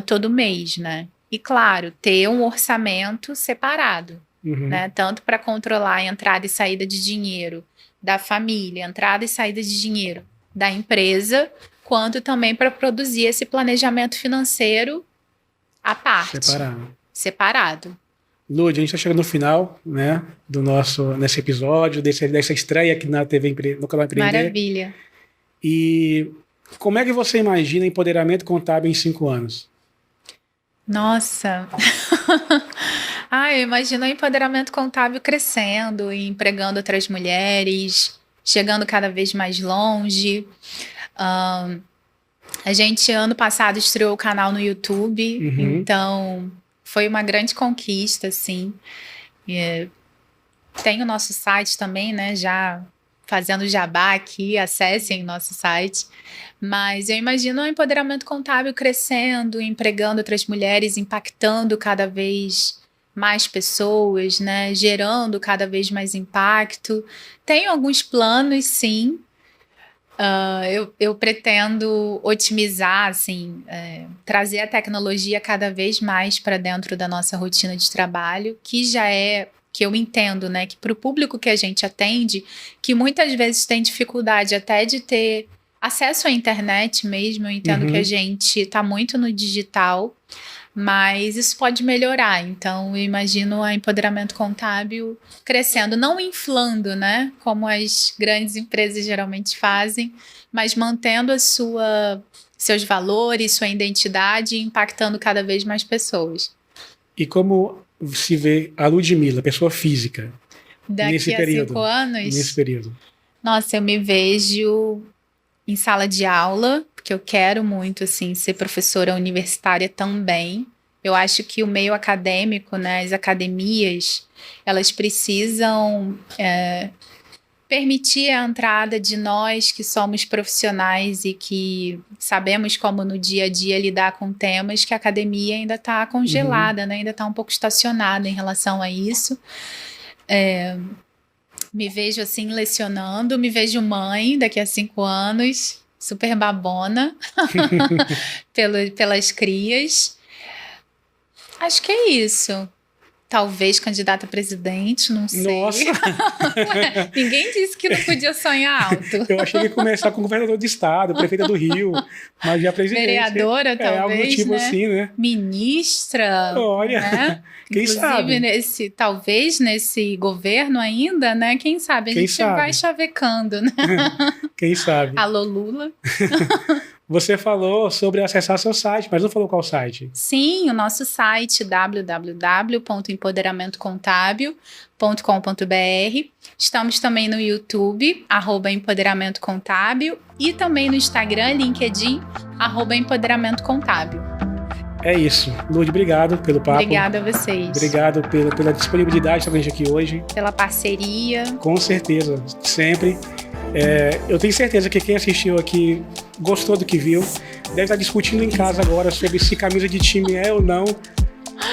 todo mês, né? E, claro, ter um orçamento separado, né? Tanto para controlar a entrada e saída de dinheiro da família, entrada e saída de dinheiro da empresa, quanto também para produzir esse planejamento financeiro à parte. Separado. Lud, a gente está chegando no final, né, nesse episódio, dessa estreia aqui na TV, no canal Empreender. Maravilha. E como é que você imagina empoderamento contábil em 5 anos? Nossa! Eu imagino o empoderamento contábil crescendo e empregando outras mulheres, chegando cada vez mais longe. A gente, ano passado, estreou o canal no YouTube, então foi uma grande conquista, assim. Tem o nosso site também, né, já fazendo jabá aqui, acessem o nosso site. Mas eu imagino o empoderamento contábil crescendo, empregando outras mulheres, impactando cada vez mais pessoas, né? Gerando cada vez mais impacto. Tenho alguns planos, sim. Eu pretendo otimizar, assim, trazer a tecnologia cada vez mais para dentro da nossa rotina de trabalho, que já é, que eu entendo, né, que para o público que a gente atende, que muitas vezes tem dificuldade até de ter acesso à internet mesmo, eu entendo que a gente está muito no digital, mas isso pode melhorar. Então, eu imagino o empoderamento contábil crescendo, não inflando, né, como as grandes empresas geralmente fazem, mas mantendo seus valores, sua identidade e impactando cada vez mais pessoas. E como se vê a Ludmila, pessoa física, nesse período? 5 anos? Nesse período. Nossa, eu me vejo em sala de aula, porque eu quero muito, assim, ser professora universitária também. Eu acho que o meio acadêmico, né, as academias, elas precisam permitir a entrada de nós que somos profissionais e que sabemos como no dia a dia lidar com temas, que a academia ainda está congelada, né, ainda está um pouco estacionada em relação a isso. Me vejo assim lecionando, me vejo mãe daqui a 5 anos, super babona pelas crias. Acho que é isso. Talvez candidata a presidente, não sei. Nossa! Ué, ninguém disse que não podia sonhar alto. Eu achei que ia começar com governador de estado, prefeita do Rio, mas já presidente. Vereadora, talvez, algo tipo né? assim, né? Ministra. Olha, né? quem Inclusive, sabe? talvez nesse governo ainda, né? Quem sabe? A Quem gente sabe? vai chavecando, né? Quem sabe? Alô, Lula. Você falou sobre acessar seu site, mas não falou qual site. Sim, o nosso site www.empoderamentocontábil.com.br. Estamos também no YouTube, @empoderamentocontábil, e também no Instagram, LinkedIn, @empoderamentocontábil. É isso. Lourdes, obrigado pelo papo. Obrigada a vocês. Obrigado pela disponibilidade de estar com a gente aqui hoje. Pela parceria. Com certeza, sempre. Eu tenho certeza que quem assistiu aqui gostou do que viu. Deve estar discutindo em casa agora sobre se camisa de time é ou não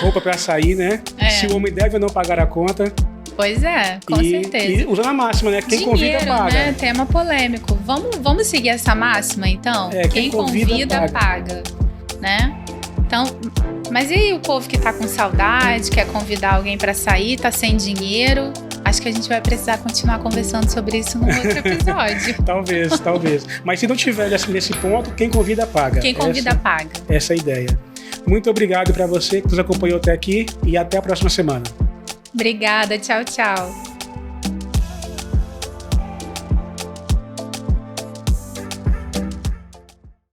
roupa para sair, né? Se o homem deve ou não pagar a conta. Pois é, com certeza. E usando a máxima, né? Quem convida, paga. Né? Tema polêmico. Vamos seguir essa máxima, então? Quem convida paga. Né? Então, mas e aí o povo que tá com saudade, quer convidar alguém para sair, tá sem dinheiro? Acho que a gente vai precisar continuar conversando sobre isso num outro episódio. Talvez. Mas se não tiver nesse ponto, quem convida paga. Quem convida paga. Essa é a ideia. Muito obrigado para você que nos acompanhou até aqui e até a próxima semana. Obrigada, tchau, tchau.